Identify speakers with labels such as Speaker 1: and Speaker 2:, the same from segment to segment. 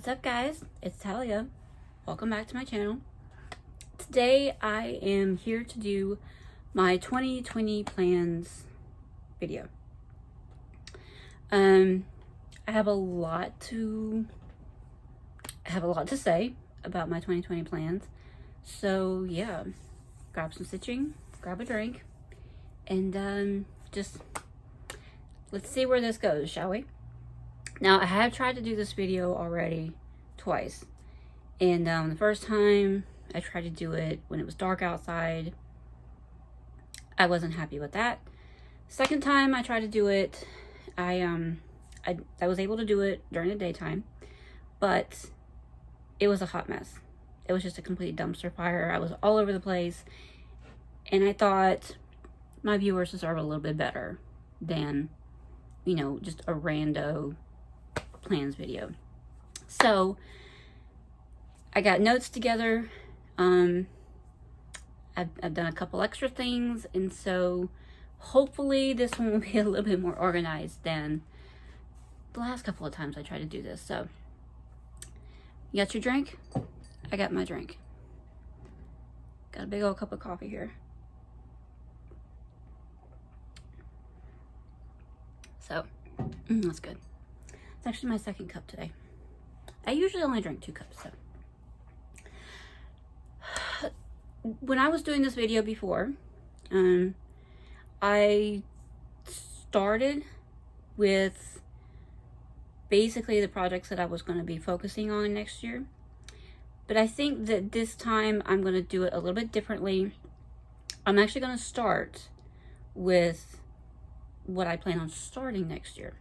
Speaker 1: What's up, guys? It's Talia. Welcome back to my channel. Today I am here to do my 2020 plans video. I have a lot to say about my 2020 plans. So yeah, grab some stitching, grab a drink, and just let's see where this goes, shall we? Now, I have tried to do this video already twice. And the first time I tried to do it when it was dark outside, I wasn't happy with that. Second time I tried to do it, I was able to do it during the daytime, but it was a hot mess. It was just a complete dumpster fire. I was all over the place, and I thought my viewers deserve a little bit better than, you know, just a rando plans video. So I got notes together. I've done a couple extra things, and so hopefully this one will be a little bit more organized than the last couple of times I tried to do this. So you got your drink? I got my drink. Got a big old cup of coffee here. So that's good. It's actually my second cup today. I usually only drink 2 cups, so. When I was doing this video before, I started with basically the projects that I was going to be focusing on next year. But I think that this time I'm going to do it a little bit differently. I'm actually going to start with what I plan on starting next year.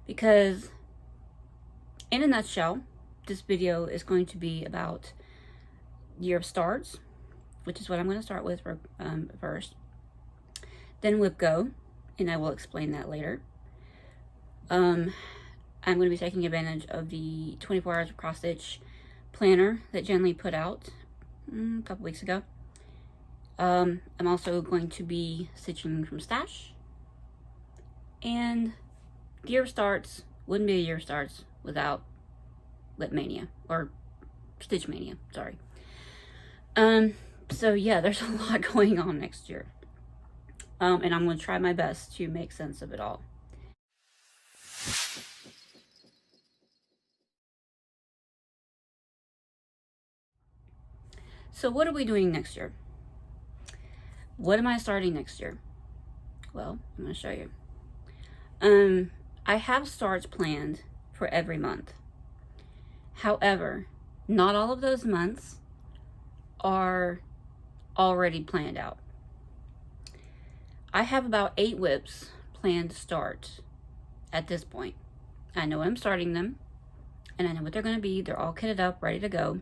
Speaker 1: Because in a nutshell, this video is going to be about year of starts, which is what I'm going to start with first. Then wipgo, and I will explain that later. I'm going to be taking advantage of the 24 hours of cross stitch planner that Jenny put out a couple weeks ago. I'm also going to be stitching from stash, and year of starts wouldn't be a year of starts without Whip Mania, or Stitch Mania, sorry. So yeah, there's a lot going on next year. And I'm going to try my best to make sense of it all. So what are we doing next year? What am I starting next year? Well, I'm going to show you. I have starts planned for every month. However, not all of those months are already planned out. I have about 8 whips planned to start at this point. I know when I'm starting them, and I know what they're going to be. They're all kitted up, ready to go.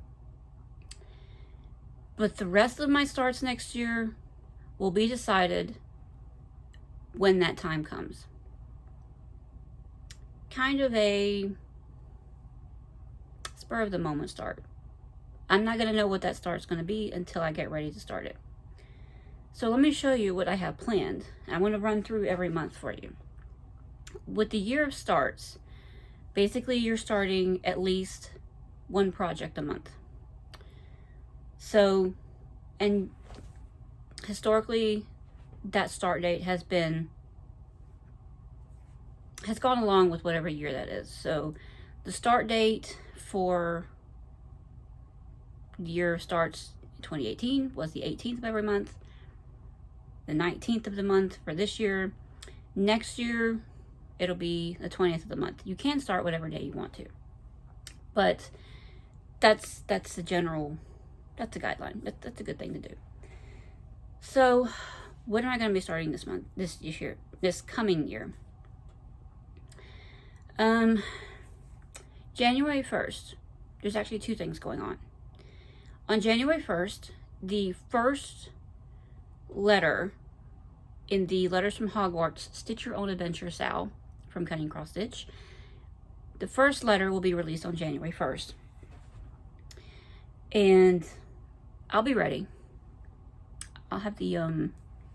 Speaker 1: But the rest of my starts next year will be decided when that time comes. Kind of a spur of the moment start. I'm not going to know what that start's going to be until I get ready to start it. So let me show you what I have planned. I'm going to run through every month for you. With the year of starts, basically you're starting at least 1 project a month. So, and historically that start date has gone along with whatever year that is. So the start date for the year starts 2018 was the 18th of every month, the 19th of the month for this year. Next year it'll be the 20th of the month. You can start whatever day you want to, but that's the general, that's a guideline. That's a good thing to do. So what am I going to be starting this month, this coming year? January 1st, there's actually 2 things going on. On January 1st, the first letter in the Letters from Hogwarts Stitch Your Own Adventure Sal from Cutting Cross Stitch, the first letter will be released on January 1st. And I'll be ready. I'll have the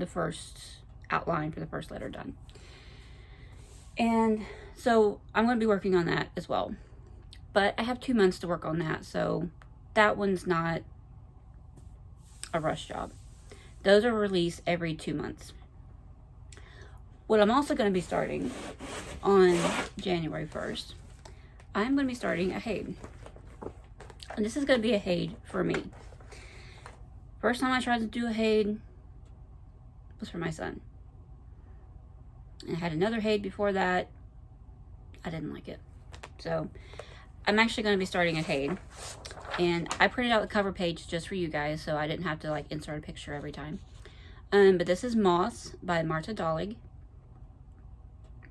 Speaker 1: first outline for the first letter done. And so I'm going to be working on that as well. But I have 2 months to work on that, so that one's not a rush job. Those are released every 2 months. What I'm also going to be starting on January 1st, I'm going to be starting a Haid. And this is going to be a Haid for me. First time I tried to do a Haid was for my son. And I had another Haid before that. I didn't like it. So I'm actually going to be starting a Haid. And I printed out the cover page just for you guys, so I didn't have to like insert a picture every time. But this is Moss by Marta Dollig.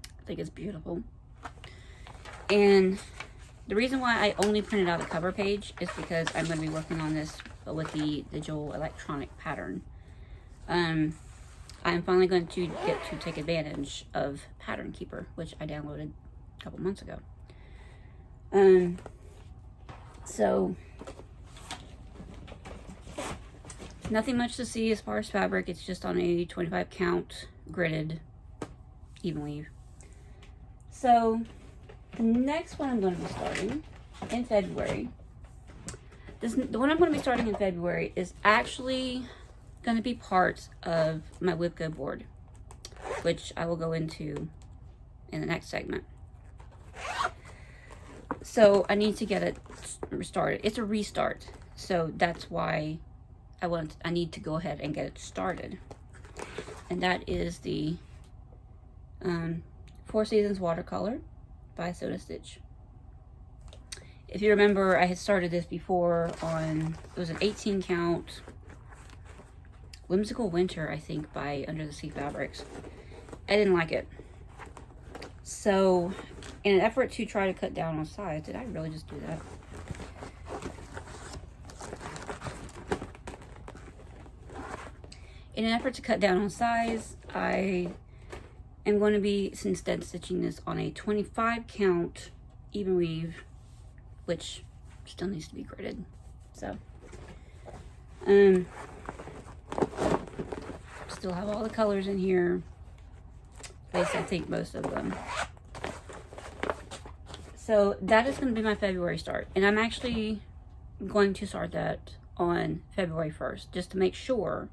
Speaker 1: I think it's beautiful. And the reason why I only printed out the cover page is because I'm going to be working on this with the Jewel electronic pattern. I'm finally going to get to take advantage of Pattern Keeper, which I downloaded a couple months ago. So nothing much to see as far as fabric. It's just on a 25 count gridded even weave. So the next one I'm going to be starting in February, the one I'm going to be starting in February is actually going to be part of my wipgo board, which I will go into in the next segment. So I need to get it restarted. It's a restart, so that's why I need to go ahead and get it started. And that is the Four Seasons watercolor by Soda Stitch. If you remember, I had started this before on, it was an 18 count Whimsical Winter, I think, by Under the Sea Fabrics. I didn't like it. So, in an effort to try to cut down on size, did I really just do that? In an effort to cut down on size, I am going to be instead stitching this on a 25 count even weave, which still needs to be gridded. So, still have all the colors in here. At least I think most of them. So that is going to be my February start. And I'm actually going to start that on February 1st, just to make sure,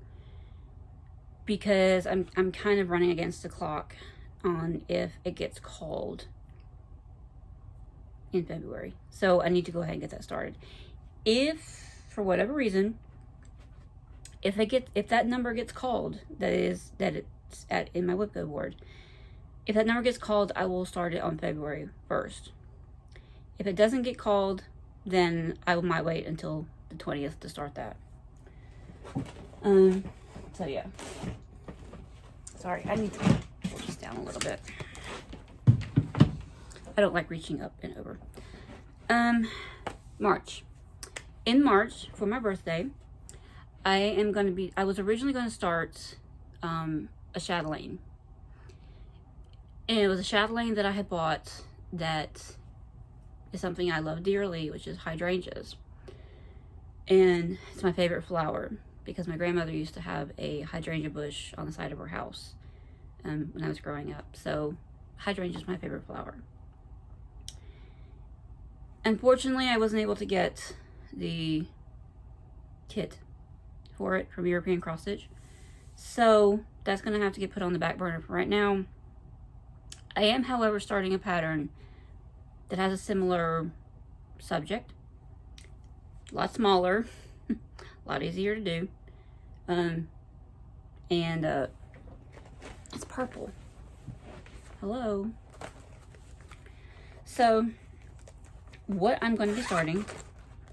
Speaker 1: because I'm kind of running against the clock on if it gets called in February. So I need to go ahead and get that started. If for whatever reason, if that number gets called, that it's in my wipgo board, if that number gets called, I will start it on February 1st. If it doesn't get called, then I might wait until the 20th to start that. So yeah. Sorry, I need to pull this down a little bit. I don't like reaching up and over. March. In March, for my birthday, I was originally going to start a chatelaine. And it was a chatelaine that I had bought that is something I love dearly, which is hydrangeas. And it's my favorite flower because my grandmother used to have a hydrangea bush on the side of her house when I was growing up. So hydrangea is my favorite flower. Unfortunately, I wasn't able to get the kit for it from European Cross Stitch. So that's going to have to get put on the back burner for right now. I am, however, starting a pattern that has a similar subject. A lot smaller, a lot easier to do. And it's purple. Hello. So what I'm going to be starting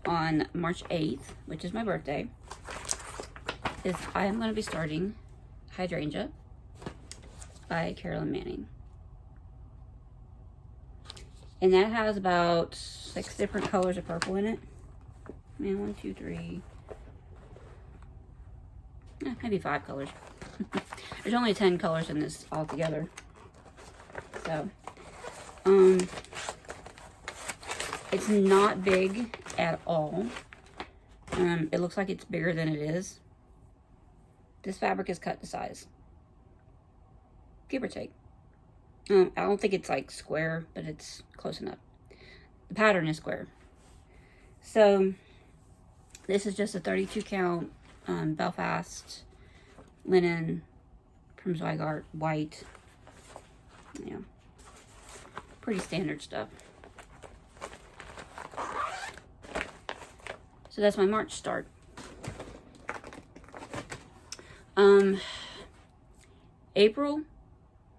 Speaker 1: on March 8th, which is my birthday, is I am going to be starting Hydrangea by Carolyn Manning. And that has about 6 different colors of purple in it. And 1, 2, 3, maybe 5 colors. There's only 10 colors in this altogether. So, it's not big at all. It looks like it's bigger than it is. This fabric is cut to size, give or take. I don't think it's like square, but it's close enough. the pattern is square. So this is just a 32 count Belfast linen from Zweigart, white. Yeah, pretty standard stuff. So that's my March start. April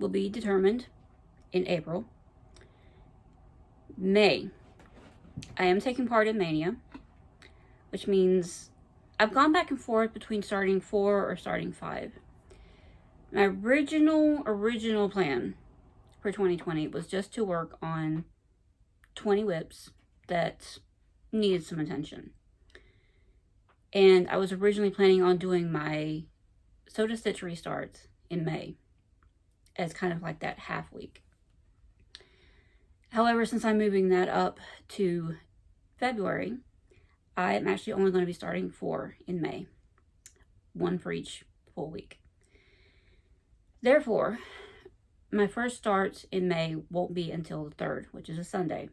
Speaker 1: will be determined in April. May, I am taking part in Mania, which means I've gone back and forth between starting 4 or starting 5. My original plan for 2020 was just to work on 20 whips that needed some attention. And I was originally planning on doing my sew to stitch restarts in May as kind of like that half week. However, since I'm moving that up to February, I am actually only going to be starting 4 in May, 1 for each full week. Therefore, my first starts in May won't be until the 3rd, which is a Sunday.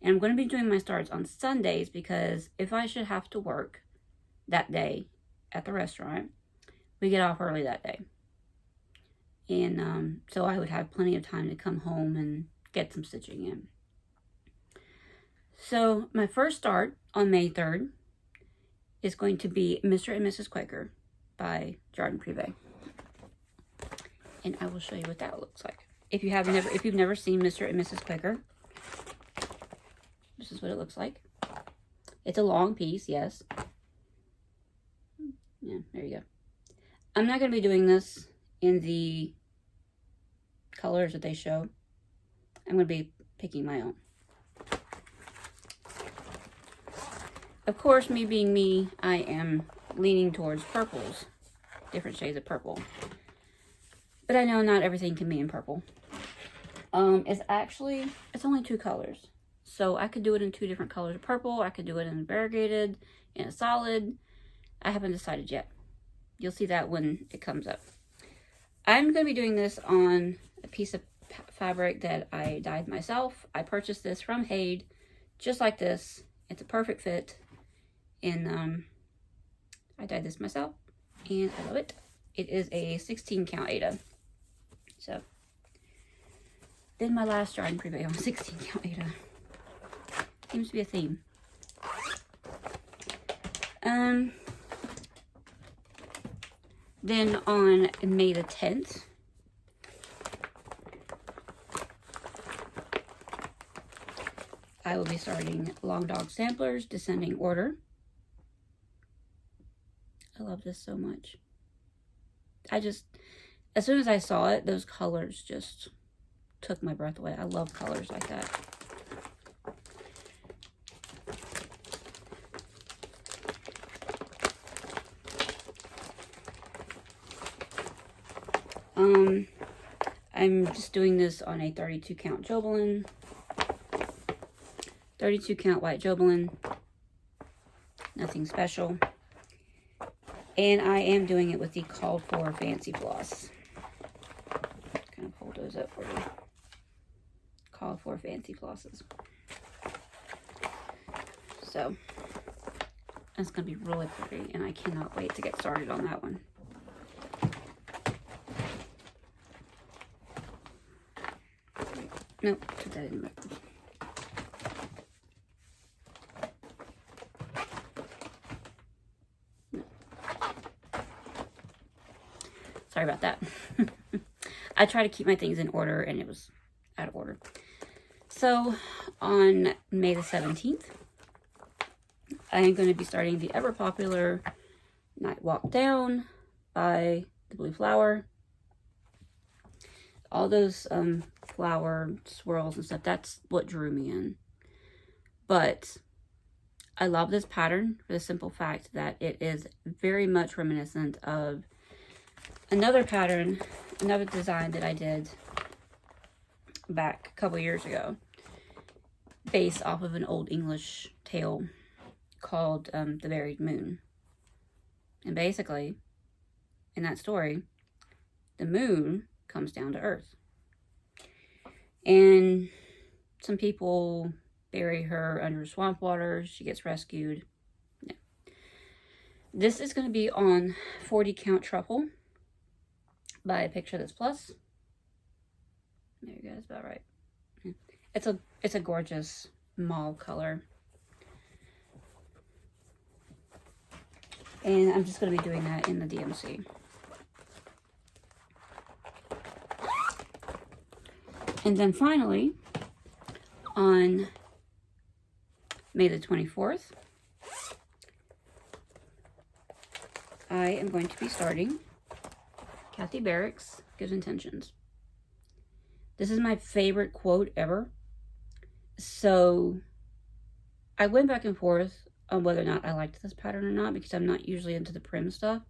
Speaker 1: And I'm going to be doing my starts on Sundays because if I should have to work that day at the restaurant, we get off early that day. And so I would have plenty of time to come home and get some stitching in. So my first start on May 3rd is going to be Mr. and Mrs. Quaker by Jardin Privé. And I will show you what that looks like. If you've never seen Mr. and Mrs. Quaker, this is what it looks like. It's a long piece, yes. Yeah, there you go. I'm not going to be doing this in the colors that they show. I'm going to be picking my own. Of course, me being me, I am leaning towards purples, different shades of purple. But I know not everything can be in purple. It's only 2 colors. So I could do it in 2 different colors of purple. I could do it in variegated, in a solid. I haven't decided yet. You'll see that when it comes up. I'm going to be doing this on a piece of fabric that I dyed myself. I purchased this from Haid, just like this. It's a perfect fit. And I dyed this myself, and I love it. It is a 16 count Aida. So, then my last Jardin Privé on 16 count Aida. Seems to be a theme. Then on May the 10th, I will be starting Long Dog Samplers, Descending Order. I love this so much. As soon as I saw it, those colors just took my breath away. I love colors like that. I'm just doing this on a 32 count Jobelin. 32 count white Jobelin. Nothing special. And I am doing it with the called for fancy floss. Kind of hold those up for you. Called for fancy flosses. So, that's going to be really pretty, and I cannot wait to get started on that one. Nope, put that in the Sorry about that. I try to keep my things in order, and it was out of order. So, on May the 17th, I am going to be starting the ever popular Night Walk Down by the Blue Flower. All those flower swirls and stuff, that's what drew me in. But I love this pattern for the simple fact that it is very much reminiscent of another pattern, another design that I did back a couple years ago, based off of an old English tale called The Buried Moon. And basically, in that story, the moon comes down to Earth. And some people bury her under swamp water. She gets rescued. Yeah. This is going to be on 40 count truffle by Picture This Plus. There you go, that's about right. Yeah. It's a gorgeous mauve color. And I'm just going to be doing that in the DMC. And then finally, on May the 24th, I am going to be starting Kathy Barrick's Good Intentions. This is my favorite quote ever. So I went back and forth on whether or not I liked this pattern or not, because I'm not usually into the prim stuff.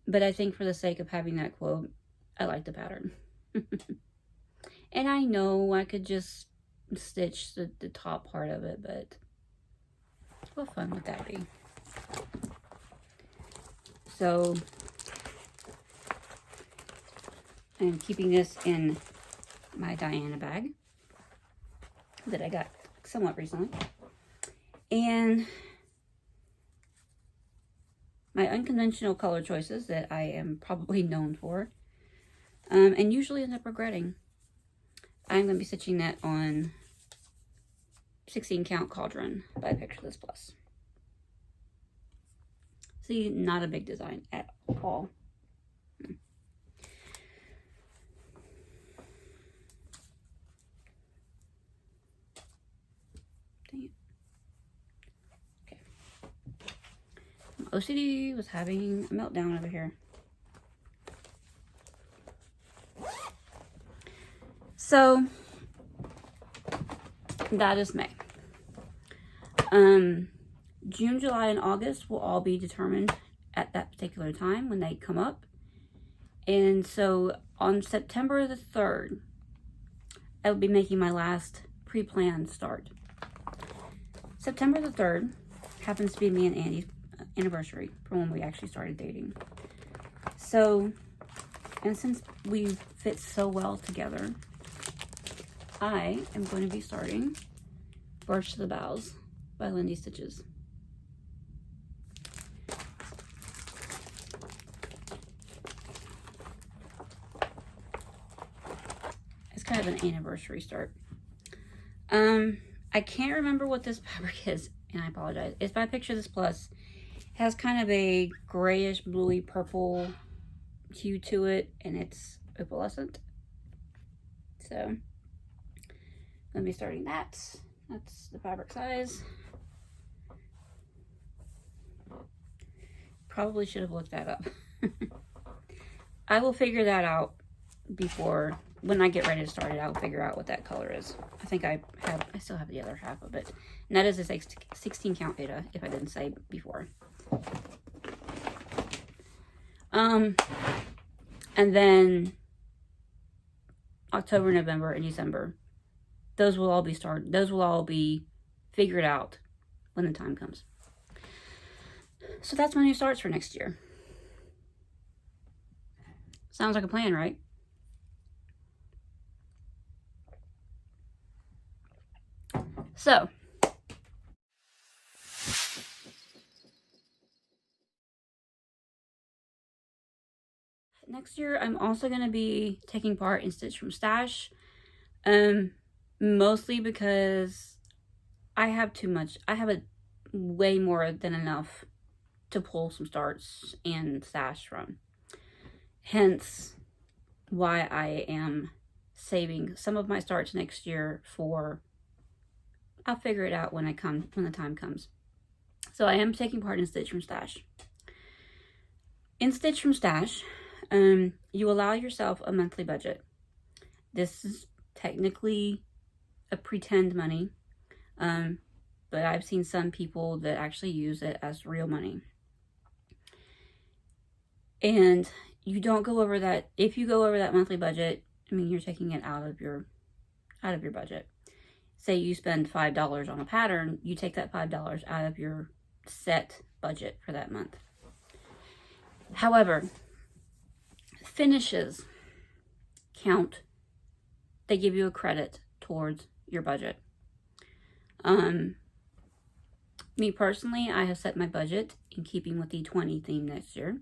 Speaker 1: But I think for the sake of having that quote, I like the pattern. And I know I could just stitch the top part of it, but what fun would that be? So I'm keeping this in my Diana bag that I got somewhat recently. And my unconventional color choices that I am probably known for, and usually end up regretting. I'm going to be stitching that on 16 count Cauldron by Picture This Plus. See, not a big design at all. Dang it. Okay. My OCD was having a meltdown over here. So that is May. June, July, and August will all be determined at that particular time when they come up. And so on September the 3rd, I will be making my last pre-planned start. September the 3rd happens to be me and Andy's anniversary from when we actually started dating. So, and since we fit so well together, I am going to be starting Birch to the Boughs by Lindy Stitches. It's kind of an anniversary start. I can't remember what this fabric is, and I apologize. It's by Picture This Plus. It has kind of a grayish, bluey, purple hue to it, and it's opalescent. So I'm going to be starting that. That's the fabric size. Probably should have looked that up. I will figure that out before, when I get ready to start it, I'll figure out what that color is. I think I still have the other half of it. And that is a 16 count Vita, if I didn't say before. And then October, November, and December, those will all be figured out when the time comes. So that's my new starts for next year. Sounds like a plan, right? So, next year I'm also going to be taking part in Stitch from Stash, mostly because I have way more than enough to pull some starts and stash from. Hence why I am saving some of my starts next year for, I'll figure it out when the time comes. So I am taking part in Stitch from Stash. In Stitch from Stash, you allow yourself a monthly budget. This is technically a pretend money, but I've seen some people that actually use it as real money. And you don't go over that. If you go over that monthly budget, I mean, you're taking it out of your budget. Say you spend $5 on a pattern, you take that $5 out of your set budget for that month. However, finishes count. They give you a credit towards your budget. Me personally, I have set my budget in keeping with the 20 theme next year.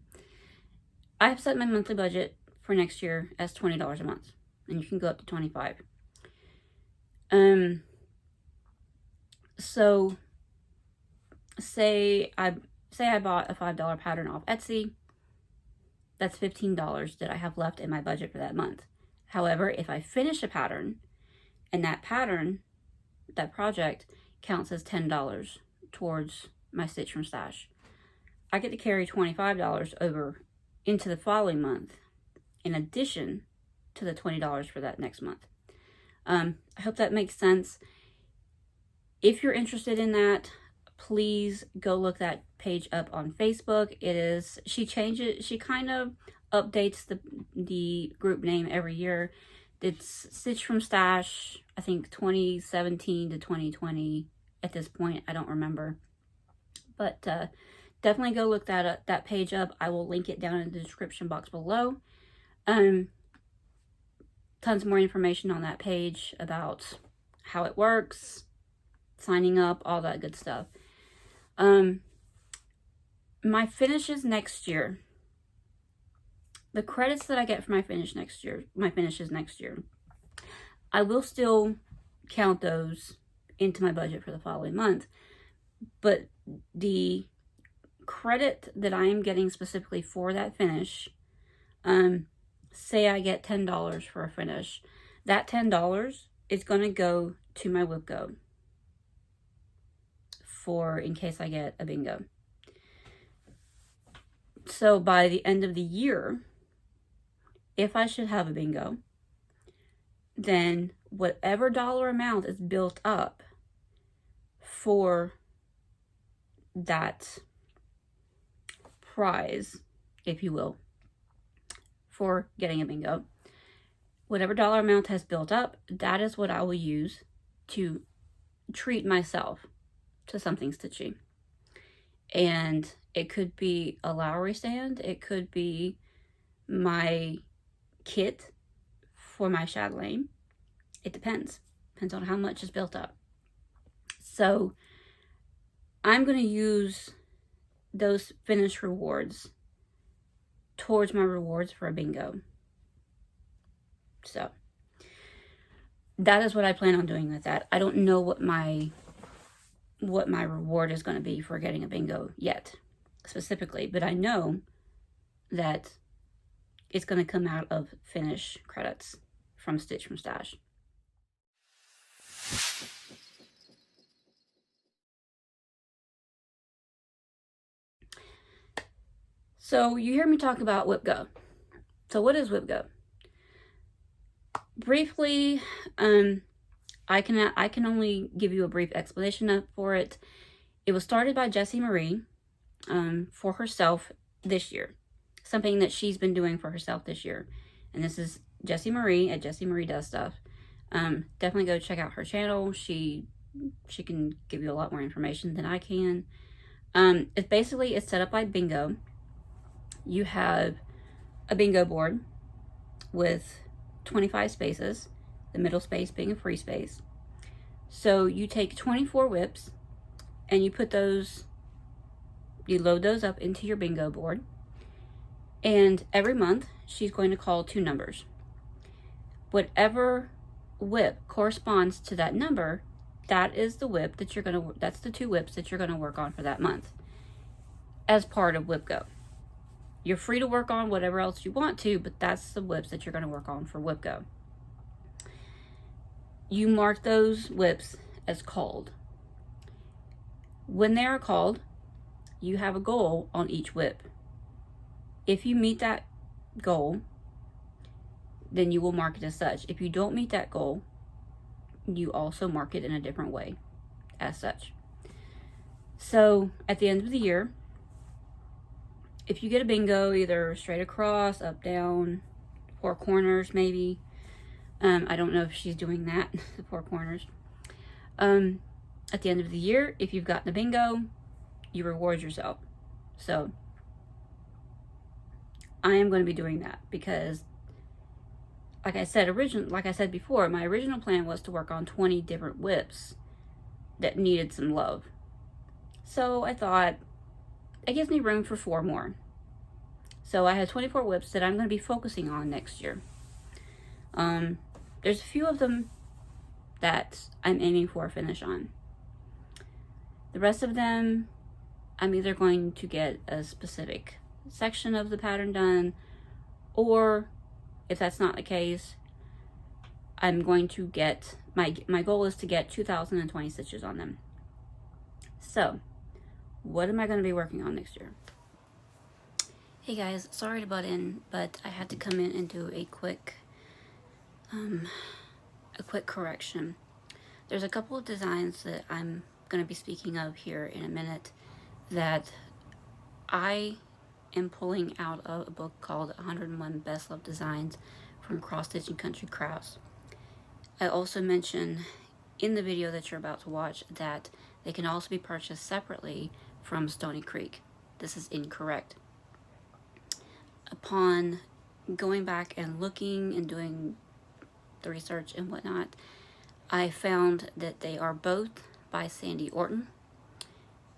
Speaker 1: I have set my monthly budget for next year as $20 a month, and you can go up to 25. So say I bought a $5 pattern off Etsy. That's $15 that I have left in my budget for that month. However, if I finish a pattern, and that project counts as $10 towards my Stitch from Stash, I get to carry $25 over into the following month, in addition to the $20 for that next month. I hope that makes sense. If you're interested in that, please go look that page up on Facebook. She kind of updates the group name every year. It's Stitch from Stash, I think 2017 to 2020 at this point. I don't remember. But definitely go look that page up. I will link it down in the description box below. Tons more information on that page about how it works, signing up, all that good stuff. My finishes next year, the credits that I get for my finishes next year, I will still count those into my budget for the following month. But the credit that I am getting specifically for that finish, say I get $10 for a finish, that $10 is going to go to my wipgo in case I get a bingo. So by the end of the year, if I should have a bingo, then whatever dollar amount is built up for that prize, if you will, for getting a bingo, whatever dollar amount has built up, that is what I will use to treat myself to something stitchy. And it could be a Lowry stand, it could be my kit for my chatelaine. It depends on how much is built up. So I'm going to use those finished rewards towards my rewards for a bingo. So that is what I plan on doing with that. I don't know what my reward is going to be for getting a bingo yet, specifically, but I know that it's going to come out of finish credits from Stitch from Stash. So you hear me talk about wipgo. So what is wipgo? Briefly, I can only give you a brief explanation for it. It was started by Jessie Marie for herself this year. Something that she's been doing for herself this year. And this is Jessie Marie at Jessie Marie Does Stuff. Definitely go check out her channel. She can give you a lot more information than I can. It's set up like bingo. You have a bingo board with 25 spaces, the middle space being a free space. So you take 24 whips and you load those up into your bingo board. And every month she's going to call 2 numbers. Whatever whip corresponds to that number, that is the whip that that's the 2 whips that you're going to work on for that month as part of wipgo. You're free to work on whatever else you want to, but that's the whips that you're going to work on for wipgo. You mark those whips as called. When they are called, you have a goal on each whip. If you meet that goal, then you will mark it as such. If you don't meet that goal, you also mark it in a different way as such. So at the end of the year, if you get a bingo, either straight across, up, down, 4 corners maybe. I don't know if she's doing that, the 4 corners. At the end of the year, if you've gotten a bingo, you reward yourself. So I am going to be doing that because, like I said before, my original plan was to work on 20 different whips that needed some love. So I thought, it gives me room for 4 more. So I have 24 whips that I'm going to be focusing on next year. There's a few of them that I'm aiming for a finish on. The rest of them, I'm either going to get a specific section of the pattern done, or if that's not the case, I'm going to get, my goal is to get 2,020 stitches on them. So, what am I going to be working on next year? Hey guys, sorry to butt in, but I had to come in and do a quick correction. There's a couple of designs that I'm going to be speaking of here in a minute that I am pulling out of a book called 101 Best Loved Designs from Cross Stitching Country Crafts. I also mentioned in the video that you're about to watch that they can also be purchased separately from Stony Creek. This is incorrect. Upon going back and looking and doing the research and whatnot, I found that they are both by Sandy Orton,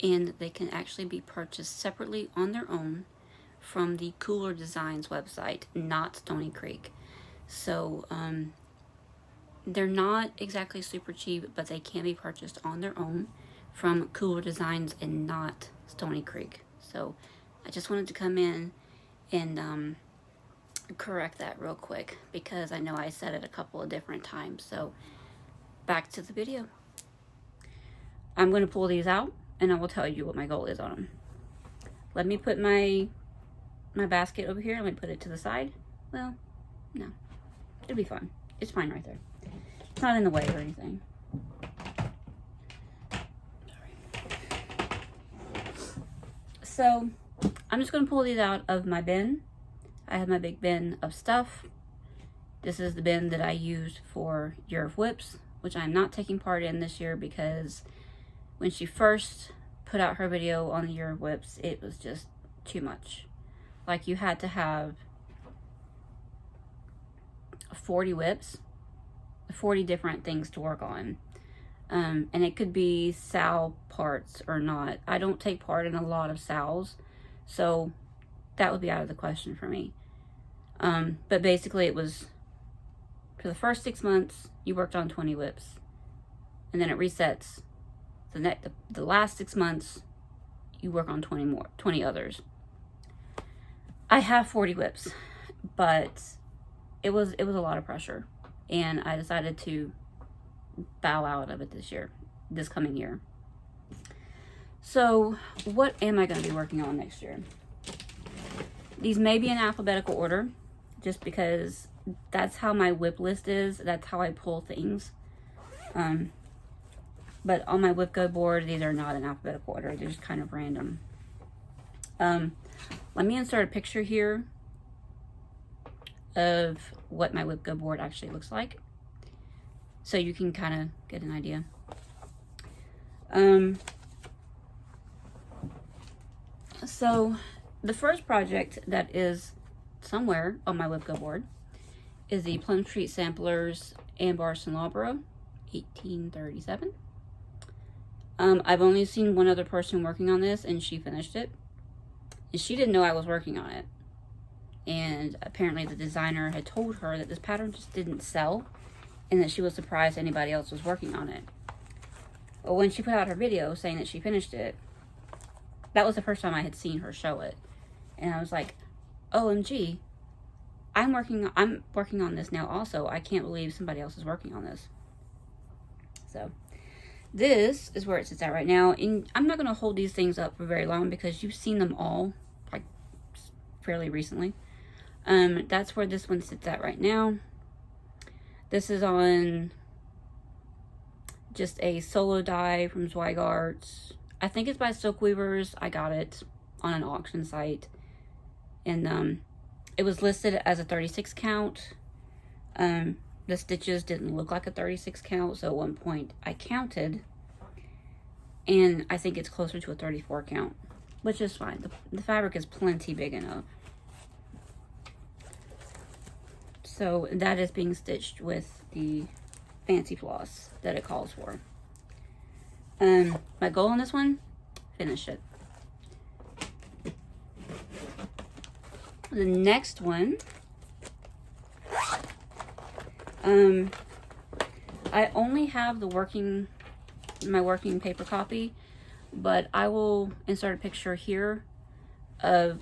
Speaker 1: and they can actually be purchased separately on their own from the Cooler Designs website, not Stony Creek. So they're not exactly super cheap, but they can be purchased on their own from Cooler Designs and not Stony Creek. So I just wanted to come in and correct that real quick, because I know I said it a couple of different times. So back to the video. I'm going to pull these out and I will tell you what my goal is on them. Let me put my basket over here. Let me put it to the side. Well, no, it'll be fine. It's fine right there. It's not in the way or anything. Sorry. So I'm just going to pull these out of my bin. I have my big bin of stuff. This is the bin that I used for Year of Whips, which I'm not taking part in this year because when she first put out her video on the Year of Whips, it was just too much. Like, you had to have 40 whips, 40 different things to work on. And it could be sow parts or not. I don't take part in a lot of sows, so that would be out of the question for me. But basically it was, for the first 6 months, you worked on 20 whips. And then it resets. The last 6 months, you work on 20 others. I have 40 whips, but it was a lot of pressure. And I decided to bow out of it this coming year. So what am I going to be working on next year? These may be in alphabetical order, just because that's how my whip list is. That's how I pull things. But on my wipgo board, these are not in alphabetical order. They're just kind of random. Let me insert a picture here of what my wipgo board actually looks like, so you can kind of get an idea. So the first project that is somewhere on my wipgo board is the Plum Street Samplers Ambar and Lawborough 1837. I've only seen one other person working on this, and she finished it. And she didn't know I was working on it. And apparently the designer had told her that this pattern just didn't sell, and that she was surprised anybody else was working on it. But when she put out her video saying that she finished it, that was the first time I had seen her show it. And I was like, OMG, I'm working on this now also. I can't believe somebody else is working on this. So this is where it sits at right now. And I'm not going to hold these things up for very long because you've seen them all like fairly recently. That's where this one sits at right now. This is on just a solo die from Zweigart. I think it's by Silk Weavers. I got it on an auction site. And it was listed as a 36 count. The stitches didn't look like a 36 count, so at one point I counted, and I think it's closer to a 34 count, which is fine. The fabric is plenty big enough. So that is being stitched with the fancy floss that it calls for. My goal on this one, finish it. The next one, I only have the my working paper copy, but I will insert a picture here of,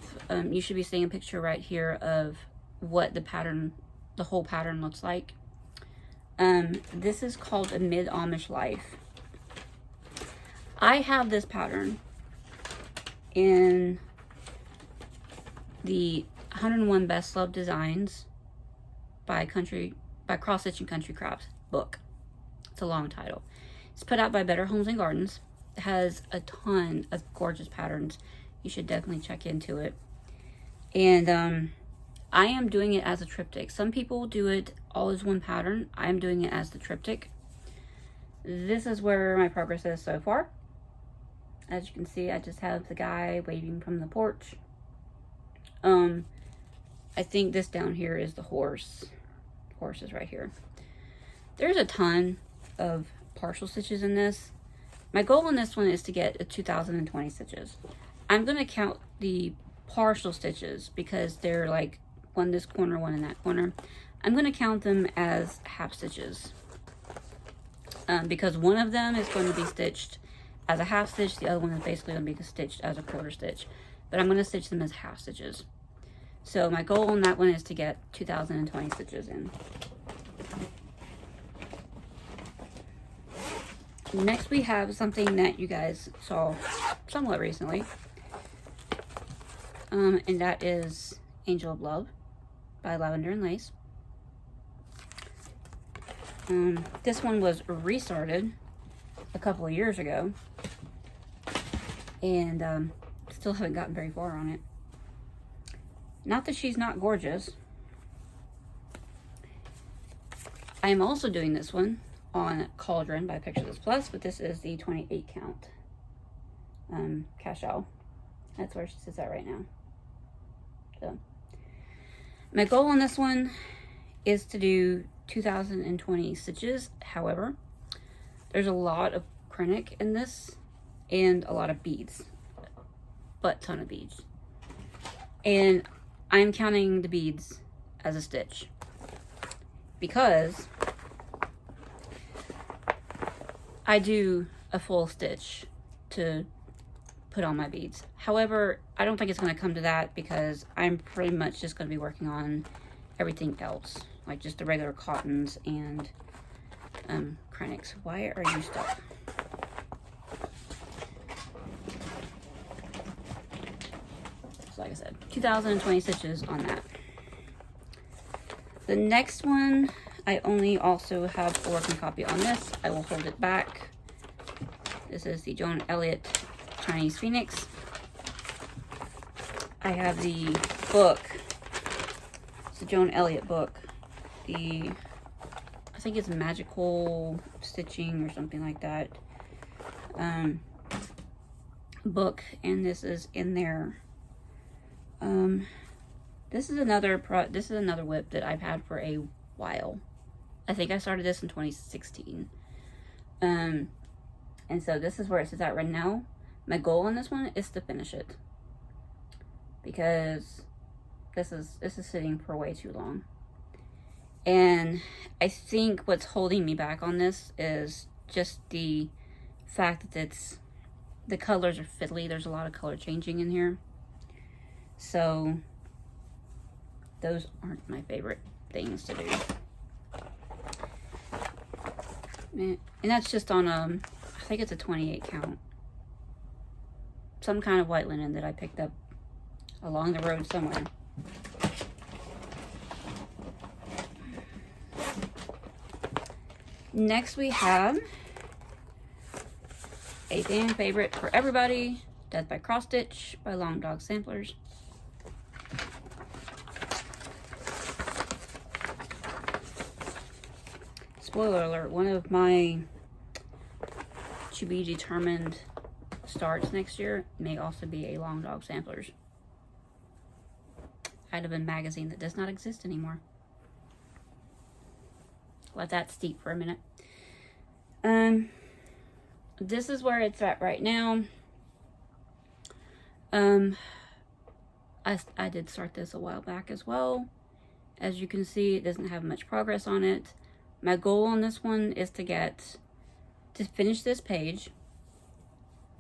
Speaker 1: you should be seeing a picture right here of what the whole pattern looks like. This is called A Mid-Amish Life. I have this pattern in the 101 Best Loved Designs by Cross Stitch and Country Crafts book. It's a long title. It's put out by Better Homes and Gardens. It has a ton of gorgeous patterns. You should definitely check into it. And I am doing it as a triptych. Some people do it all as one pattern. I'm doing it as the triptych. This is where my progress is so far. As you can see, I just have the guy waving from the porch. I think this down here is the horse. The horse is right here. There's a ton of partial stitches in this. My goal in this one is to get 2020 stitches. I'm going to count the partial stitches because they're like one this corner, one in that corner. I'm going to count them as half stitches because one of them is going to be stitched as a half stitch. The other one is basically going to be stitched as a quarter stitch, but I'm going to stitch them as half stitches. So my goal on that one is to get 2020 stitches in. Next we have something that you guys saw somewhat recently. And that is Angel of Love by Lavender and Lace. This one was restarted a couple of years ago. And still haven't gotten very far on it. Not that she's not gorgeous. I am also doing this one on Cauldron by Picture This Plus, but this is the 28 count cashel. That's where she sits at right now. So my goal on this one is to do 2020 stitches. However, there's a lot of krennic in this and a lot of beads, but ton of beads. And I'm counting the beads as a stitch because I do a full stitch to put on my beads. However, I don't think it's going to come to that because I'm pretty much just going to be working on everything else, like just the regular cottons and krennics. Why are you stuck? So like I said, 2020 stitches on that. The next one, I only also have a working copy on this. I will hold it back. This is the Joan Elliott Chinese Phoenix. I have the book. It's the Joan Elliott book. I think it's Magical Stitching or something like that. Book, and this is in there. This is another whip that I've had for a while. I think I started this in 2016. And so this is where it sits at right now. My goal on this one is to finish it because this is sitting for way too long. And I think what's holding me back on this is just the fact that the colors are fiddly. There's a lot of color changing in here. So those aren't my favorite things to do. And that's just on I think it's a 28 count. Some kind of white linen that I picked up along the road somewhere. Next we have a fan favorite for everybody, Death by Cross Stitch by Long Dog Samplers. Spoiler alert, one of my to be determined starts next year may also be a Long Dog Samplers item in magazine that does not exist anymore. Let that steep for a minute. this is where it's at right now. I did start this a while back as well. As you can see, it doesn't have much progress on it. My goal on this one is to finish this page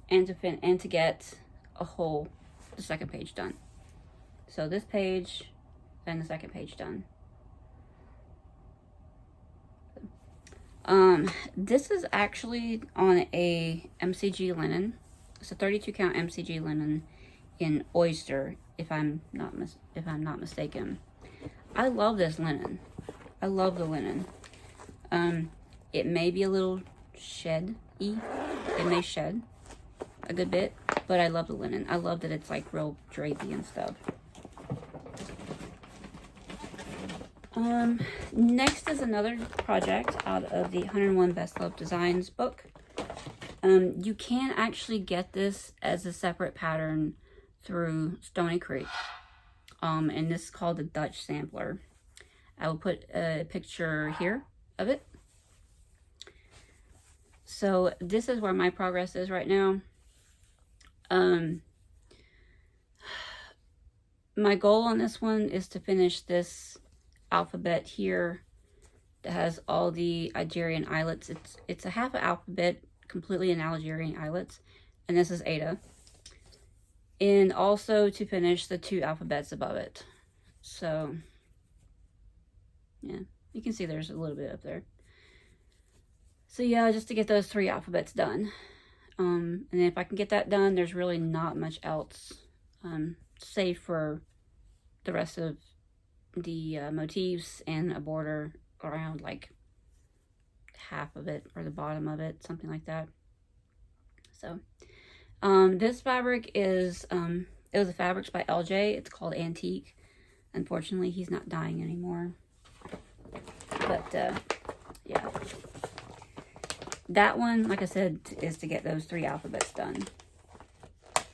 Speaker 1: and to get the second page done. So this page and the second page done. This is actually on a MCG linen. It's a 32 count MCG linen in oyster, if I'm not mistaken. I love this linen. I love the linen. It may be a little shed-y. It may shed a good bit, but I love the linen. I love that it's like real drapey and stuff. Next is another project out of the 101 Best Loved Designs book. You can actually get this as a separate pattern through Stony Creek. And this is called the Dutch Sampler. I will put a picture here of it. So this is where my progress is right now. My goal on this one is to finish this alphabet here that has all the Algerian islets. It's a half alphabet completely in Algerian islets, and this is Ada. And also to finish the 2 alphabets above it. So yeah, you can see there's a little bit up there. So yeah, just to get those 3 alphabets done. And then if I can get that done, there's really not much else, save for the rest of the motifs and a border around like half of it or the bottom of it, something like that. So this fabric is it was a Fabrics by LJ. It's called Antique. Unfortunately, he's not dying anymore, but yeah, that one, like I said, is to get those 3 alphabets done.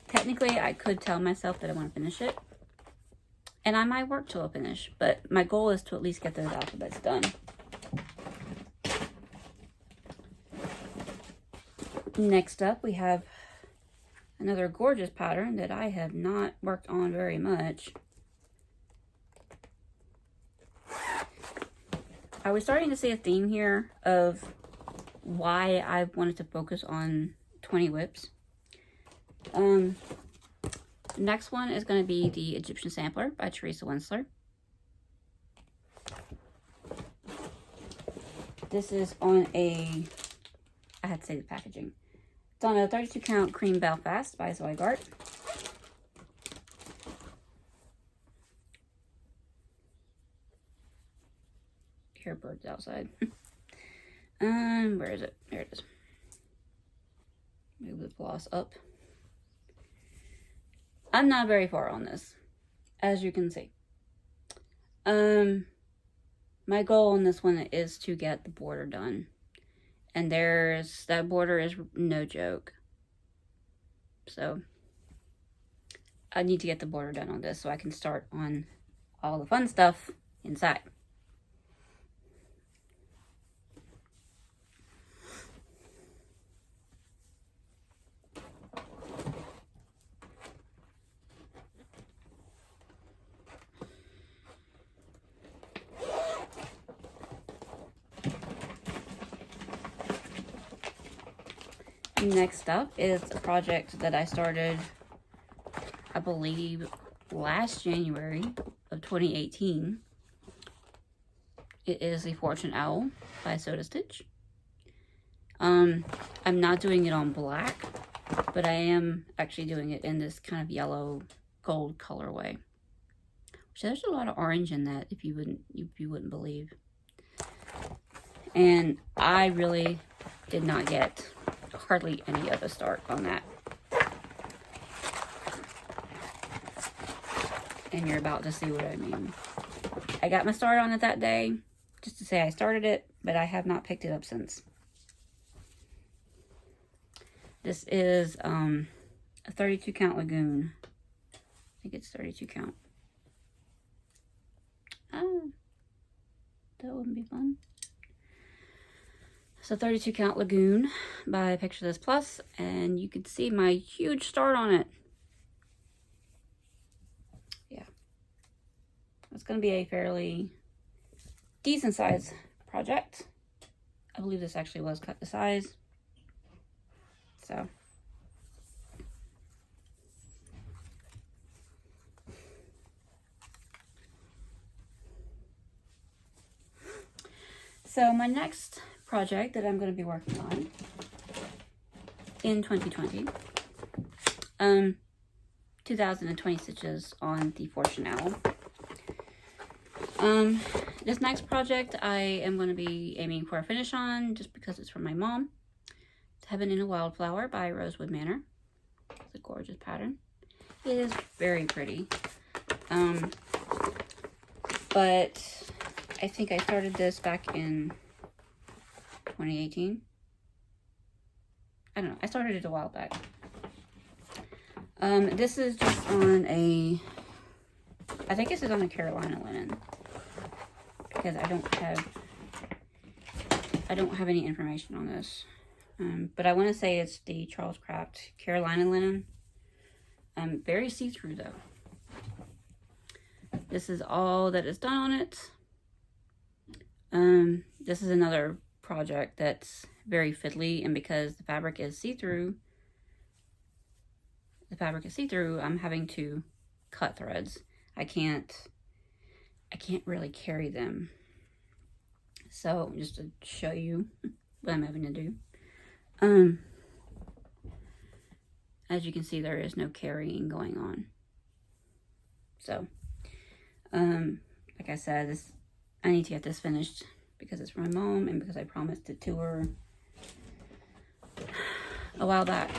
Speaker 1: Technically, I could tell myself that I want to finish it, and I might work till I finish, but my goal is to at least get those alphabets done. Next up, we have another gorgeous pattern that I have not worked on very much. I was starting to see a theme here of why I wanted to focus on 20 whips. Next one is going to be the Egyptian Sampler by Teresa Winsler. This is on a, I had to say the packaging. It's on a 32 count Cream Belfast by Zoe Gart. Hear birds outside. Where is it? There it is. Move the gloss up. I'm not very far on this, as you can see. My goal on this one is to get the border done. And that border is no joke. So I need to get the border done on this so I can start on all the fun stuff inside. Next up is a project that I started, I believe, last January of 2018. It is the Fortune Owl by Soda Stitch. I'm not doing it on black, but I am actually doing it in this kind of yellow gold colorway. So there's a lot of orange in that, if you wouldn't believe. And I really did not get hardly any of a start on that. And you're about to see what I mean. I got my start on it that day, just to say I started it, but I have not picked it up since. This is a 32 count Lagoon. I think it's 32 count. Oh, that wouldn't be fun. So 32 count Lagoon by Picture This Plus, and you can see my huge start on it. Yeah. It's going to be a fairly decent size project. I believe this actually was cut to size. So my next project that I'm going to be working on in 2020, 2020 stitches on the Fortune Owl. This next project I am going to be aiming for a finish on just because it's from my mom. It's Heaven in a Wildflower by Rosewood Manor. It's a gorgeous pattern. It is very pretty. But I think I started this back in 2018. I don't know. I started it a while back. This is just on a, I think this is on a Carolina linen, because I don't have any information on this. But I want to say it's the Charles Craft Carolina linen. Very see-through though. This is all that is done on it. This is another project that's very fiddly, and because the fabric is see-through, I'm having to cut threads. I can't really carry them. So just to show you what I'm having to do. As you can see, there is no carrying going on. So, like I said, I need to get this finished because it's for my mom and because I promised it to her a while back.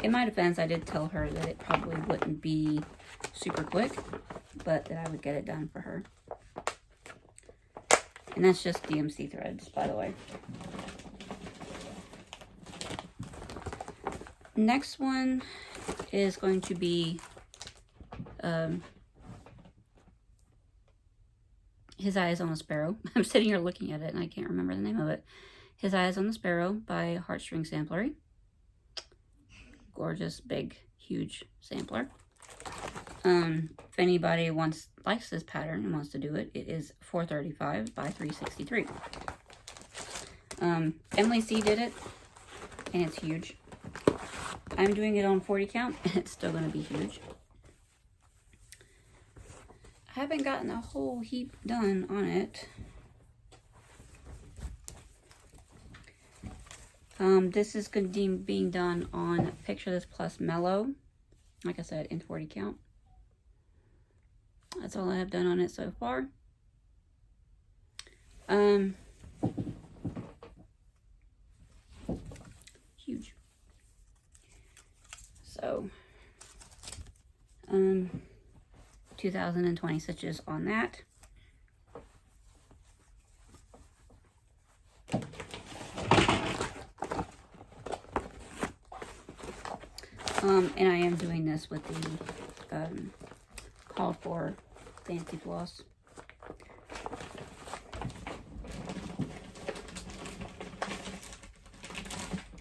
Speaker 1: In my defense, I did tell her that it probably wouldn't be super quick, but that I would get it done for her. And that's just DMC threads, by the way. Next one is going to be His Eyes on a Sparrow. I'm sitting here looking at it and I can't remember the name of it. His Eyes on the Sparrow by Heartstring Samplery. Gorgeous, big, huge sampler. If anybody likes this pattern and wants to do it, it is $4.35 by $3.63. Emily C did it, and it's huge. I'm doing it on 40 count, and it's still going to be huge. I haven't gotten a whole heap done on it. This is going to be being done on Picture This Plus Mellow. Like I said, in 40 count. That's all I have done on it so far. Huge. So, 2020 stitches on that. And I am doing this with the called for fancy floss.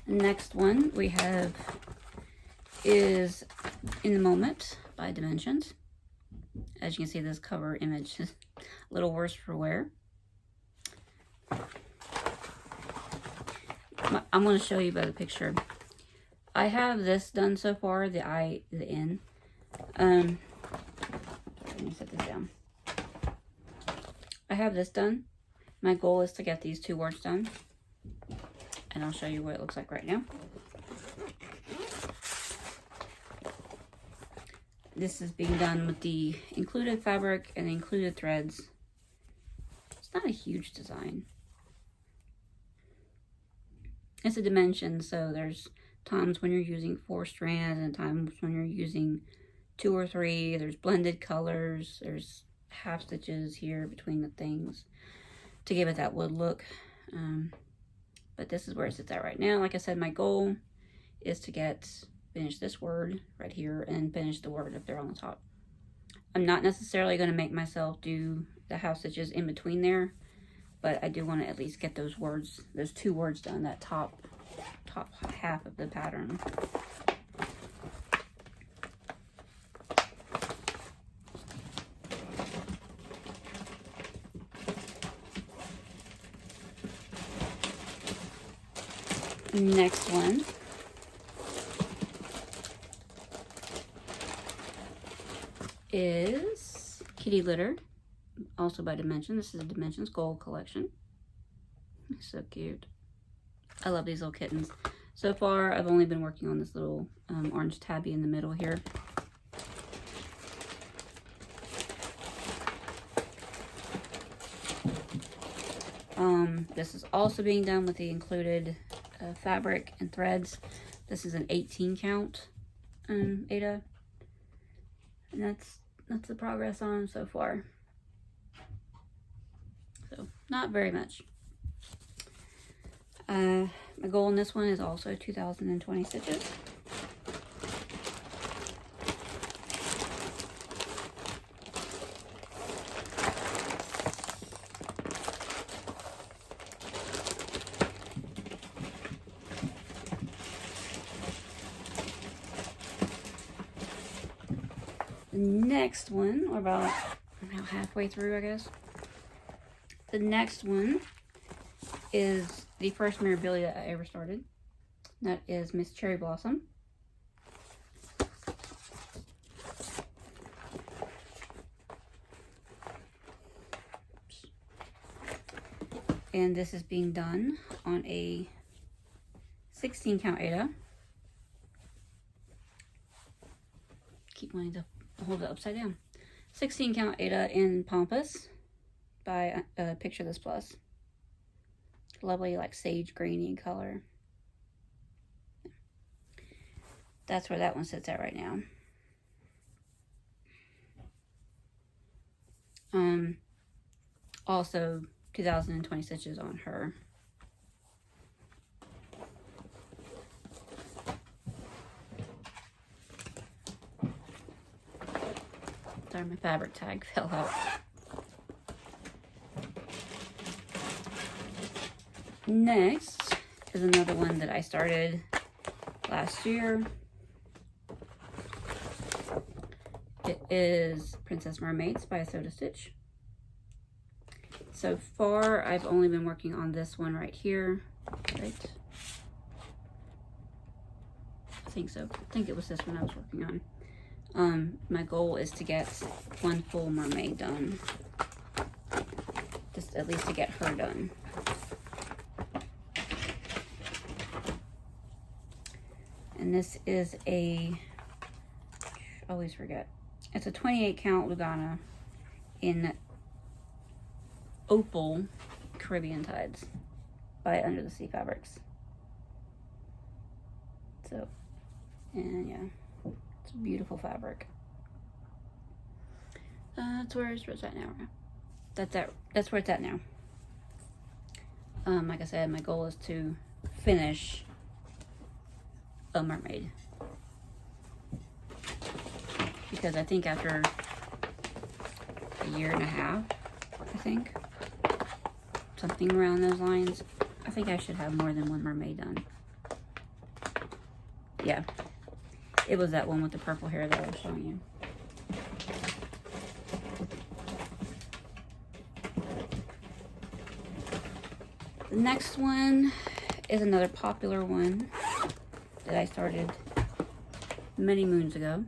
Speaker 1: Next one we have is In the Moment by Dimensions. As you can see, this cover image is a little worse for wear. I'm going to show you by the picture. I have this done so far, the N. Let me set this down. I have this done. My goal is to get these two words done. And I'll show you what it looks like right now. This is being done with the included fabric and the included threads. It's not a huge design. It's a dimension, so there's times when you're using 4 strands and times when you're using 2 or 3. There's blended colors. There's half stitches here between the things to give it that wood look. But this is where it sits at right now. Like I said, my goal is to finish this word right here and finish the word up there on the top. I'm not necessarily going to make myself do the half stitches in between there but I do want to at least get those words, those 2 words done, that top half of the pattern. Next one is Kitty Litter, also by Dimension. This is a Dimensions Gold collection. So cute. I love these little kittens. So far, I've only been working on this little orange tabby in the middle here. This is also being done with the included fabric and threads. This is an 18 count Ada, and that's the progress on them so far. So not very much. My goal in this one is also 2020 stitches. The next one, or about halfway through, I guess. The next one is the first memorabilia I ever started. That is Miss Cherry Blossom. And this is being done on a 16 count Ada. Keep wanting to hold it upside down. 16 count Ada in Pampas by Picture This Plus. Lovely, like sage greeny color. That's where that one sits at right now. Also 2020 stitches on her. Sorry, my fabric tag fell out. Next is another one that I started last year. It is Princess Mermaids by Soda Stitch. So far, I've only been working on this one right here. Right? I think so. I think it was this one I was working on. My goal is to get one full mermaid done. Just at least to get her done. And this is a, I always forget. It's a 28 count Lugana in Opal Caribbean Tides by Under the Sea Fabrics. So, and yeah, it's a beautiful fabric. That's where it's at now. That's where it's at now. Like I said, my goal is to finish a mermaid, because I think after a year and a half, I think something around those lines, I think I should have more than one mermaid done. Yeah, it was that one with the purple hair that I was showing you. The next one is another popular one that I started many moons ago.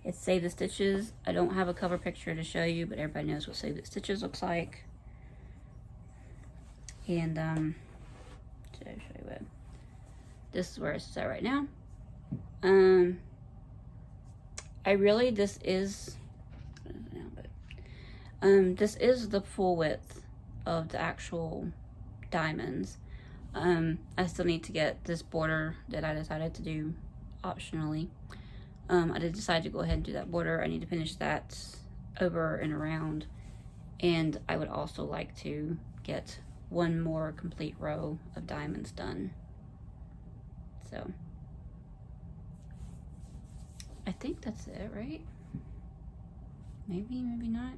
Speaker 1: It's Save the Stitches. I don't have a cover picture to show you, but everybody knows what Save the Stitches looks like. And should I show you what? This is where it's at right now. This is the full width of the actual diamonds. I still need to get this border that I decided to do optionally. I did decide to go ahead and do that border. I need to finish that over and around, and I would also like to get one more complete row of diamonds done. So I think that's it, right? Maybe not.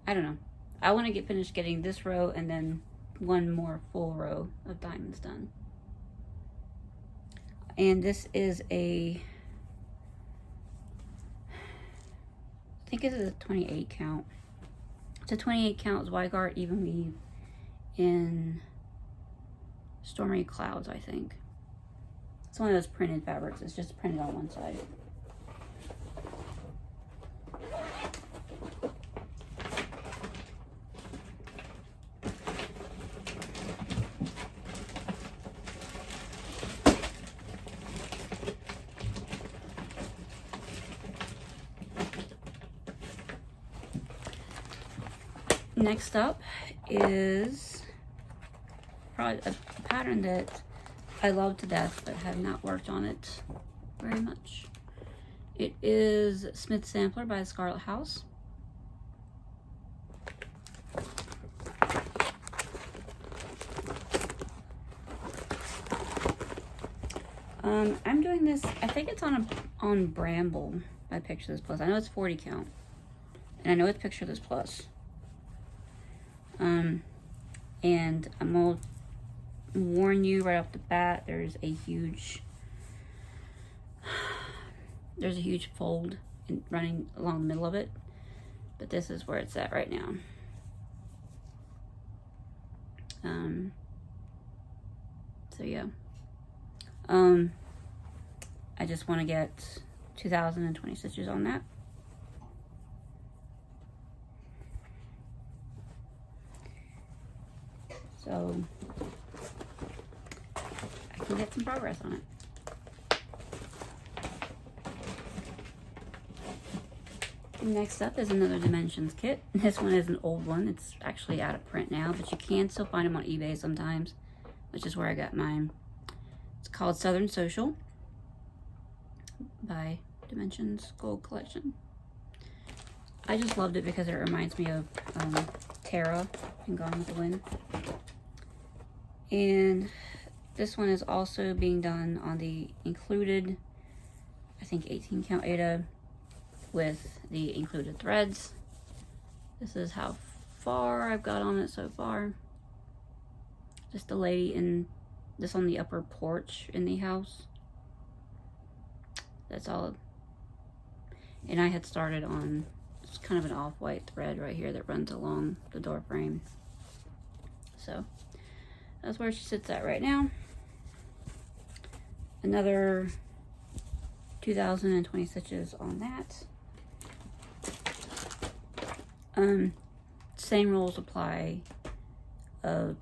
Speaker 1: I don't know. I want to get finished getting this row and then one more full row of diamonds done. And this is I think this is a 28 count. It's a 28 count Zweigart even weave in Stormy Clouds, I think. It's one of those printed fabrics. It's just printed on one side. Next up is probably a pattern that I love to death, but have not worked on it very much. It is Smith Sampler by Scarlet House. I'm doing this, I think it's on Bramble by Picture This Plus. I know it's 40 count, and I know it's Picture This Plus. And I'm gonna warn you right off the bat, there's a huge fold running along the middle of it, but this is where it's at right now. So yeah, I just want to get 2,020 stitches on that. So I can get some progress on it. Next up is another Dimensions kit. This one is an old one. It's actually out of print now, but you can still find them on eBay sometimes, which is where I got mine. It's called Southern Social by Dimensions Gold Collection. I just loved it because it reminds me of Tara and Gone with the Wind. And this one is also being done on the included, I think 18 count Aida with the included threads. This is how far I've got on it so far. Just a lady in this on the upper porch in the house. That's all. And I had started on it's kind of an off-white thread right here that runs along the door frame. So that's where she sits at right now. Another 2,020 stitches on that. Same rules apply of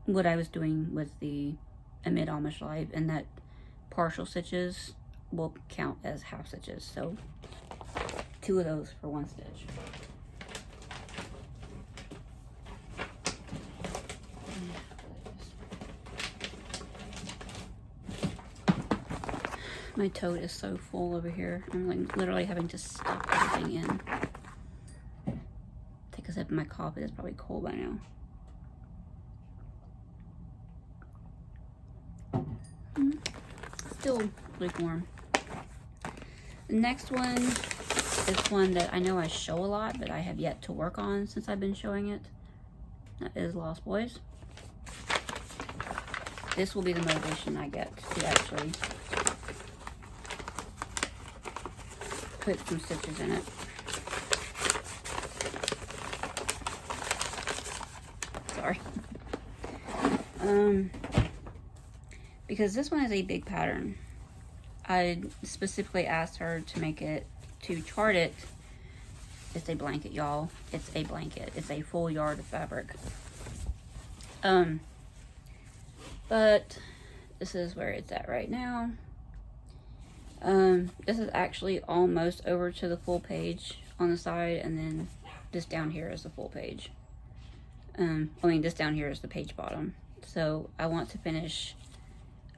Speaker 1: what I was doing with the Amid Amish Live, and that partial stitches will count as half stitches. So 2 of those for 1 stitch. My tote is so full over here. I'm like literally having to stuff everything in. Take a sip of my coffee. It's probably cold by now. Still lukewarm. The next one is one that I know I show a lot, but I have yet to work on since I've been showing it. That is Lost Boys. This will be the motivation I get to actually put some stitches in it. Sorry. Because this one is a big pattern. I specifically asked her to make it, to chart it. It's a blanket, y'all. It's a blanket. It's a full yard of fabric. But this is where it's at right now. This is actually almost over to the full page on the side, and then this down here is the full page. This down here is the page bottom. So I want to finish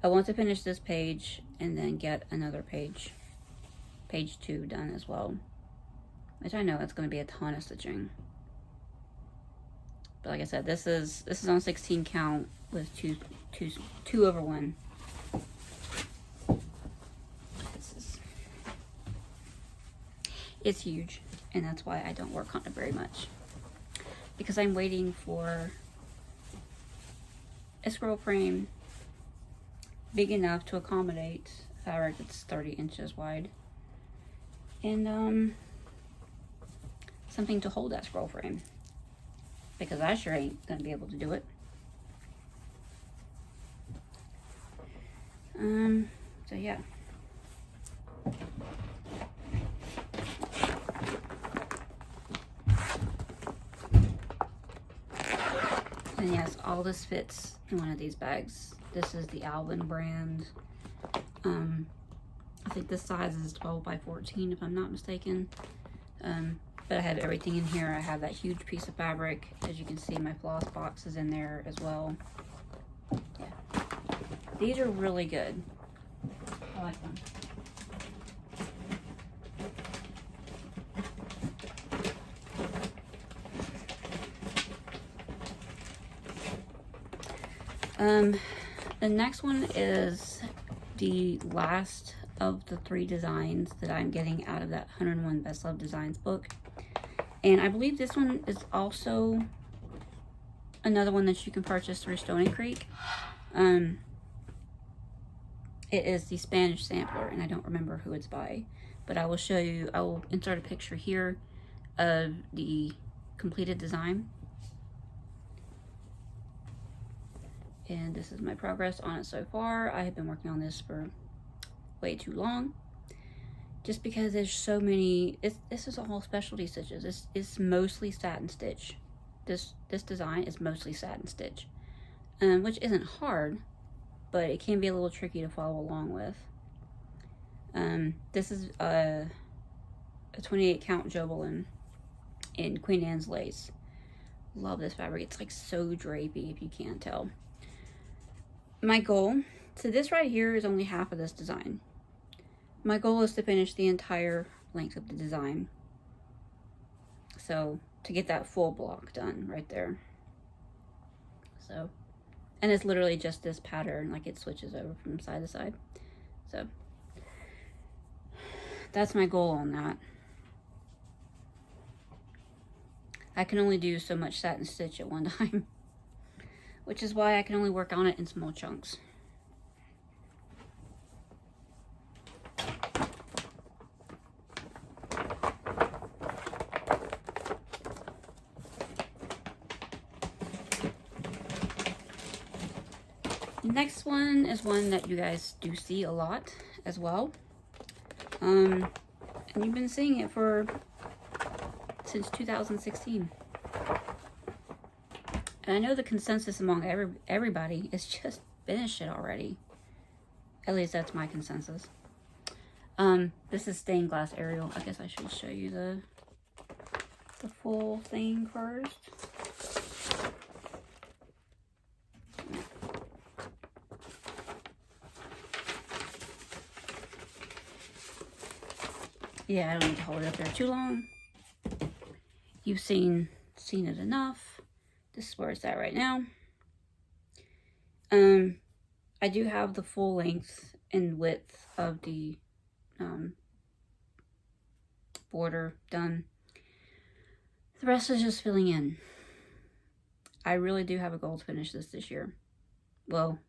Speaker 1: this page and then get another page 2 done as well, which I know it's going to be a ton of stitching. But like I said, this is on 16 count with 2 over 1. It's huge. and that's why I don't work on it very much, because I'm waiting for a scroll frame big enough to accommodate fabric that's 30 inches wide, and something to hold that scroll frame, because I sure ain't gonna be able to do it. So yeah. And yes, all this fits in one of these bags. This is the Alvin brand. I think this size is 12 by 14 if I'm not mistaken. But I have everything in here. I have that huge piece of fabric. As you can see, my floss box is in there as well. Yeah. These are really good. I like them. The next one is the last of the 3 designs that I'm getting out of that 101 Best Love Designs book. And I believe this one is also another one that you can purchase through Stony Creek. It is the Spanish sampler, and I don't remember who it's by, but I will show you. I will insert a picture here of the completed design. And this is my progress on it so far. I have been working on this for way too long, just because there's so many. This is all specialty stitches. It's mostly satin stitch. This design is mostly satin stitch, which isn't hard, but it can be a little tricky to follow along with. This is a 28 count Jobelin in Queen Anne's lace. Love this fabric. It's like so drapey, if you can't tell. My goal, so this right here is only half of this design. My goal is to finish the entire length of the design. So to get that full block done right there. So, and it's literally just this pattern, like it switches over from side to side. So that's my goal on that. I can only do so much satin stitch at one time, which is why I can only work on it in small chunks. The next one is one that you guys do see a lot as well. And you've been seeing it since 2016. And I know the consensus among everybody is just finish it already. At least that's my consensus. This is stained glass Ariel. I guess I should show you the full thing first. Yeah, I don't need to hold it up there too long. You've seen it enough. This is where it's at right now. I do have the full length and width of the border done. The rest is just filling in. I really do have a goal to finish this year. Well,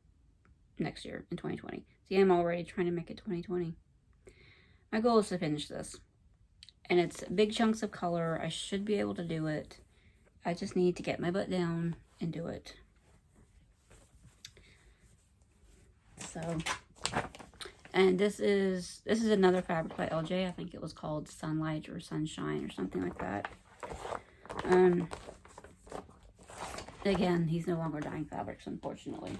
Speaker 1: next year in 2020. See, I'm already trying to make it 2020. My goal is to finish this. And it's big chunks of color. I should be able to do it. I just need to get my butt down and do it. So, and this is another fabric by LJ. I think it was called Sunlight or Sunshine or something like that. Again, he's no longer dyeing fabrics, unfortunately.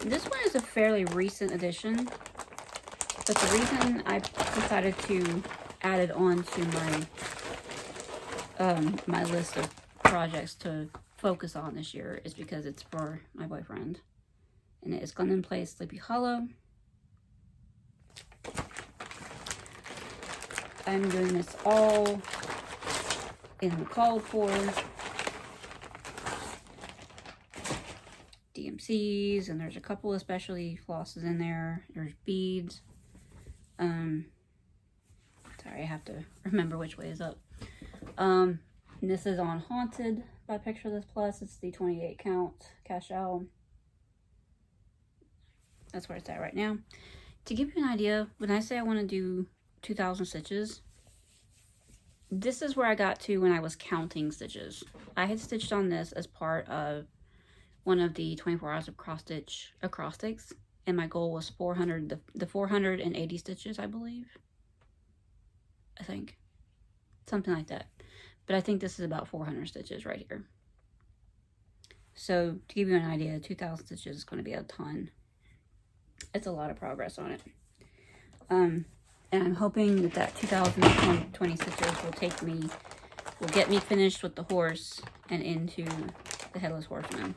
Speaker 1: This one is a fairly recent addition, but the reason I decided to add it on to my my list of projects to focus on this year is because it's for my boyfriend, and it is Glendon Place Sleepy Hollow. I'm doing this all in the called for DMC CCs, and there's a couple of specialty flosses in there. There's beads. Sorry, I have to remember which way is up. This is on Haunted by Picture This Plus. It's the 28 count cash out. That's where it's at right now. To give you an idea, when I say I want to do 2,000 stitches, this is where I got to when I was counting stitches. I had stitched on this as part of one of the 24 hours of cross stitch acrostics, and my goal was 400, the 480 stitches, I believe. I think. Something like that. But I think this is about 400 stitches right here. So, to give you an idea, 2,000 stitches is going to be a ton. It's a lot of progress on it. And I'm hoping that that 2,020 stitches will get me finished with the horse and into the Headless Horseman.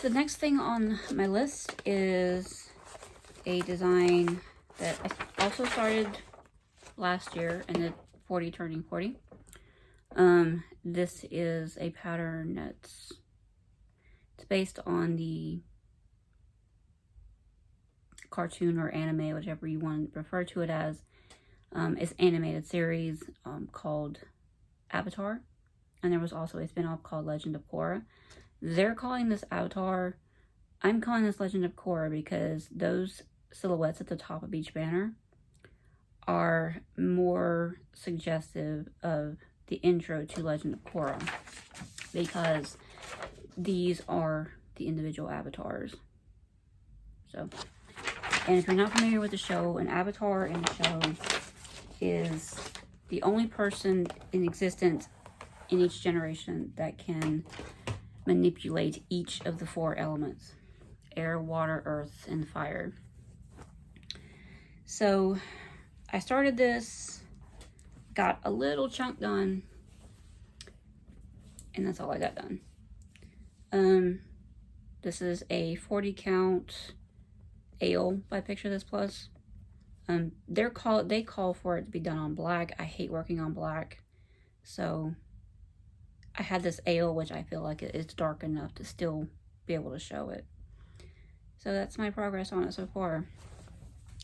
Speaker 1: The next thing on my list is a design that I also started last year in the 40 turning 40. This is a pattern it's based on the cartoon or anime, whichever you want to refer to it as. It's an animated series called Avatar, and there was also a spin-off called Legend of Korra. They're calling this Avatar. I'm calling this Legend of Korra because those silhouettes at the top of each banner are more suggestive of the intro to Legend of Korra, because these are the individual avatars. So, and if you're not familiar with the show, an avatar in the show is the only person in existence in each generation that can manipulate each of the 4 elements: air, water, earth, and fire. So I started this, got a little chunk done, and that's all I got done. This is a 40 count ale by Picture This Plus. They call for it to be done on black. I hate working on black, so I had this ale, which I feel like it's dark enough to still be able to show it. So that's my progress on it so far.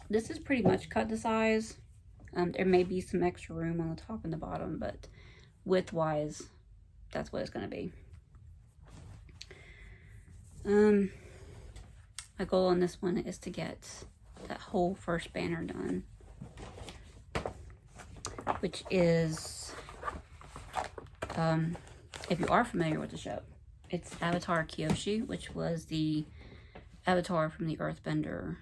Speaker 1: This is pretty much cut to size. There may be some extra room on the top and the bottom, but width-wise, that's what it's going to be. My goal on this one is to get that whole first banner done, which is, if you are familiar with the show, it's Avatar Kyoshi, which was the avatar from the Earthbender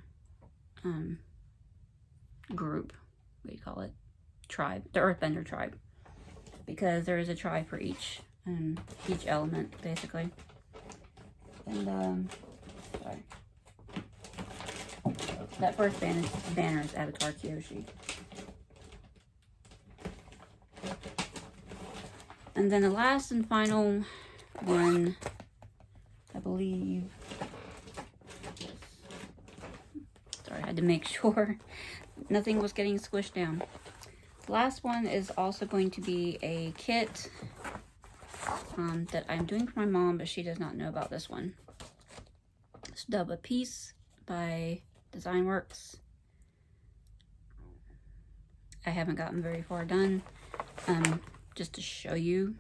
Speaker 1: group. What do you call it? Tribe. The Earthbender tribe. Because there is a tribe for each element, basically. And, sorry. That first banner is Avatar Kyoshi. And then the last and final one, I believe, sorry, I had to make sure nothing was getting squished down. The last one is also going to be a kit that I'm doing for my mom, but she does not know about this one. It's Dub a Piece by Designworks. I haven't gotten very far done. Just to show you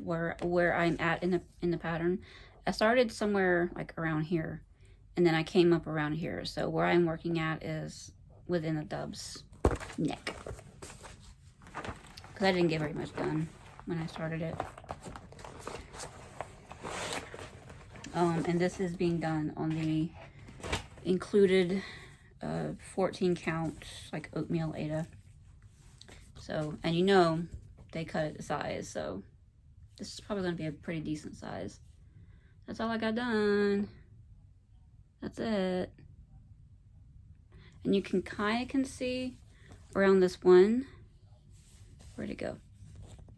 Speaker 1: where I'm at in the pattern. I started somewhere like around here, and then I came up around here. So where I'm working at is within the dub's neck, because I didn't get very much done when I started it. And this is being done on the included 14 count like oatmeal Aida. So, and you know, they cut it to size, so this is probably going to be a pretty decent size. That's all I got done. That's it. And you can kind of see around this one. Where'd it go?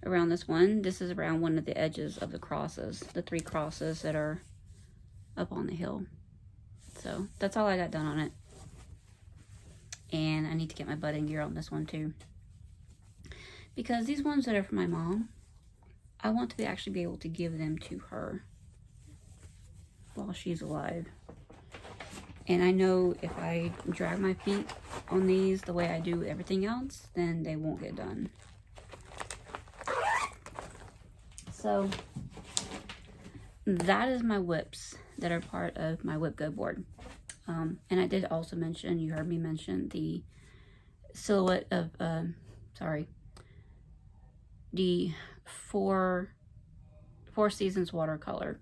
Speaker 1: Around this one. This is around one of the edges of the crosses. The 3 crosses that are up on the hill. So that's all I got done on it. And I need to get my budding gear on this one too. Because these ones that are for my mom, I want to actually be able to give them to her while she's alive. And I know if I drag my feet on these the way I do everything else, then they won't get done. So that is my whips that are part of my wipgo board. And I did also mention, you heard me mention the silhouette of, the four seasons watercolor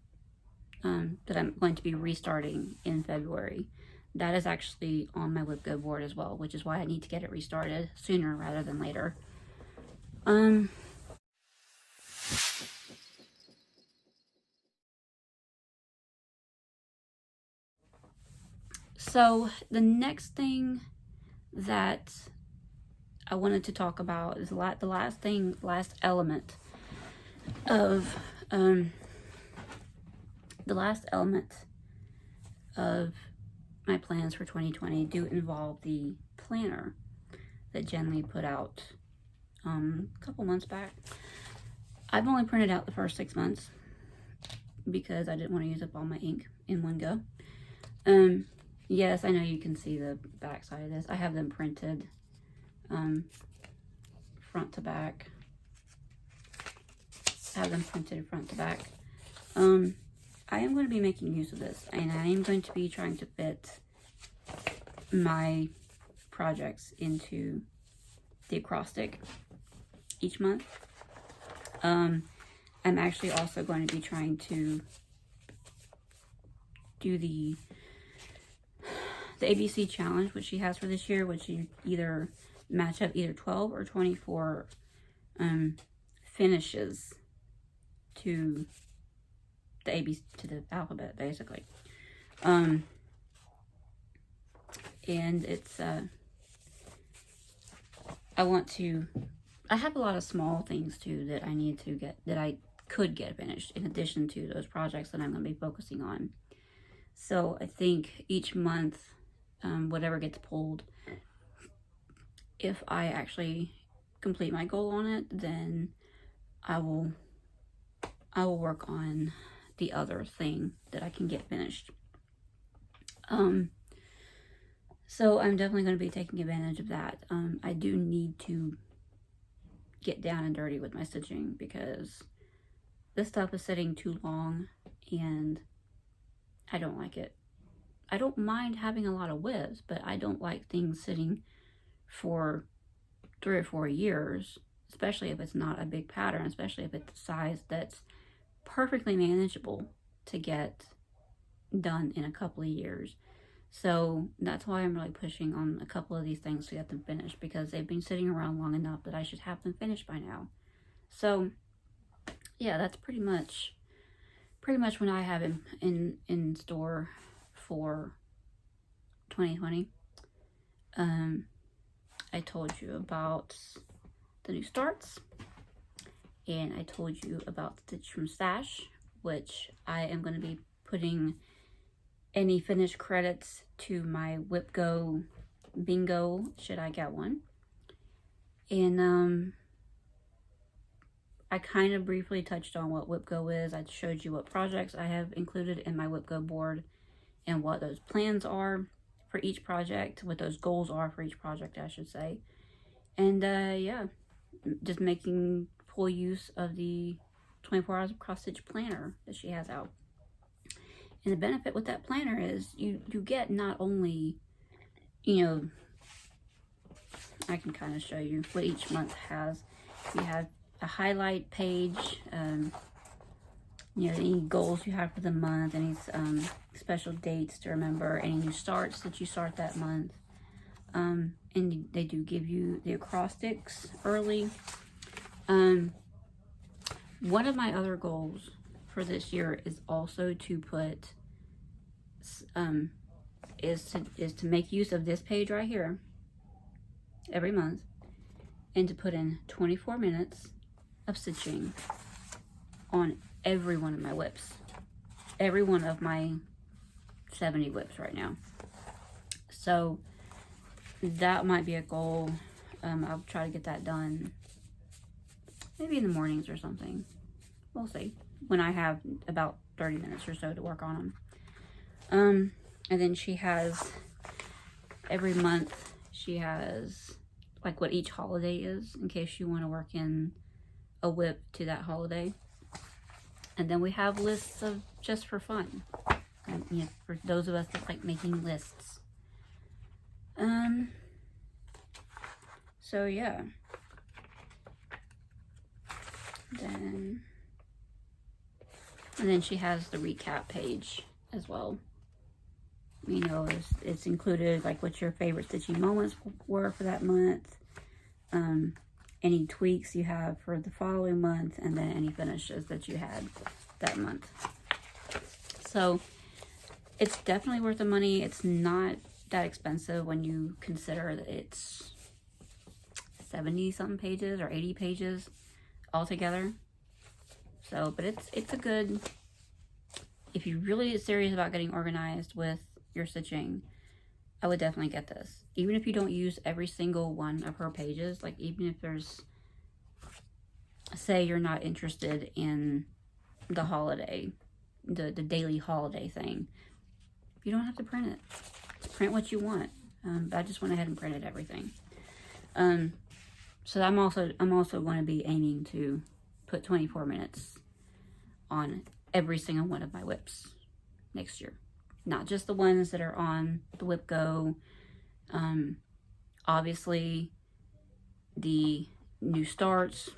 Speaker 1: that I'm going to be restarting in February. That is actually on my wipgo board as well, which is why I need to get it restarted sooner rather than later. So the next thing that I wanted to talk about is the last element of my plans for 2020 do involve the planner that Jen Lee put out a couple months back. I've only printed out the first 6 months because I didn't want to use up all my ink in one go. Yes, I know you can see the back side of this. I have them printed front to back. I am going to be making use of this, and I am going to be trying to fit my projects into the acrostic each month. I'm actually also going to be trying to do the ABC challenge, which she has for this year, which you either match up either 12 or 24 finishes to the ABC, to the alphabet, basically. And it's I have a lot of small things too that I need to get, that I could get finished in addition to those projects that I'm going to be focusing on. So I think each month, whatever gets pulled, if I actually complete my goal on it, then I will work on the other thing that I can get finished. So I'm definitely going to be taking advantage of that. I do need to get down and dirty with my stitching because this stuff is sitting too long and I don't like it. I don't mind having a lot of whips, but I don't like things sitting for 3 or 4 years, especially if it's not a big pattern, especially if it's a size that's perfectly manageable to get done in a couple of years. So that's why I'm really pushing on a couple of these things to get them finished, because they've been sitting around long enough that I should have them finished by now. So yeah, that's pretty much what I have in store for 2020. I told you about the new starts, and I told you about Stitch from Stash, which I am going to be putting any finished credits to my wipgo bingo should I get one. And I kind of briefly touched on what wipgo is. I showed you what projects I have included in my wipgo board and what those plans are for each project, what those goals are for each project, I should say. And yeah, just making full use of the 24 hours of cross stitch planner that she has out. And the benefit with that planner is you get not only, you know, I can kind of show you what each month has. You have a highlight page, you know, any goals you have for the month, any special dates to remember, any new starts that you start that month. And they do give you the acrostics early. One of my other goals for this year is also to put, is to make use of this page right here every month, and to put in 24 minutes of stitching on every one of my whips. Every one of my 70 whips right now. So that might be a goal. I'll try to get that done maybe in the mornings or something. We'll see. When I have about 30 minutes or so to work on them. And then she has, every month, she has like what each holiday is, in case you want to work in a whip to that holiday. And then we have lists of just for fun. And, you know, for those of us that like making lists. So yeah. And then she has the recap page as well. You know, it's included like what your favorite stitching moments were for that month, any tweaks you have for the following month, and then any finishes that you had that month. So it's definitely worth the money. It's not that expensive when you consider that it's 70 something pages or 80 pages altogether. So, but it's a good, if you're really serious about getting organized with your stitching, I would definitely get this. Even if you don't use every single one of her pages, like even if there's, say you're not interested in the holiday, the daily holiday thing, you don't have to print it. Print what you want. But I just went ahead and printed everything. So I'm also going to be aiming to put 24 minutes on every single one of my whips next year. Not just the ones that are on the wipgo. Obviously, the new starts,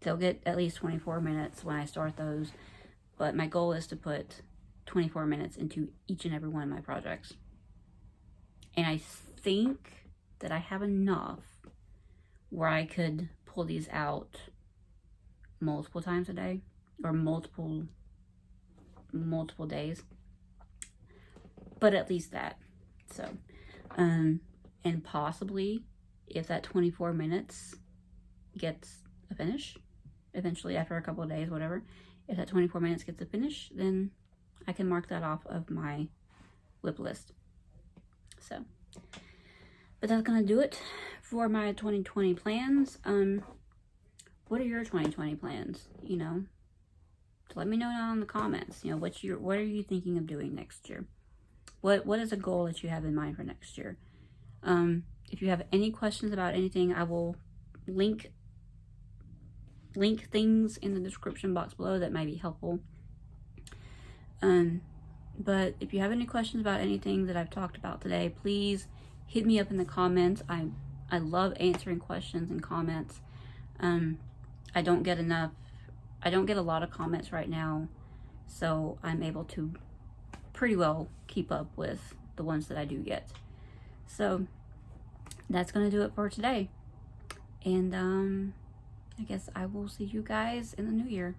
Speaker 1: they'll get at least 24 minutes when I start those. But my goal is to put 24 minutes into each and every one of my projects. And I think that I have enough where I could pull these out multiple times a day, or multiple days, but at least that. So and possibly if that 24 minutes gets a finish eventually, after a couple of days, whatever, if that 24 minutes gets a finish, then I can mark that off of my whip list. So, but that's gonna do it for my 2020 plans. What are your 2020 plans? You know, so let me know down in the comments. You know, what are you thinking of doing next year? What is a goal that you have in mind for next year? If you have any questions about anything, I will link things in the description box below that might be helpful. But if you have any questions about anything that I've talked about today, please hit me up in the comments. I love answering questions and comments. I don't get a lot of comments right now, so I'm able to pretty well keep up with the ones that I do get. So that's gonna do it for today. And I guess I will see you guys in the new year.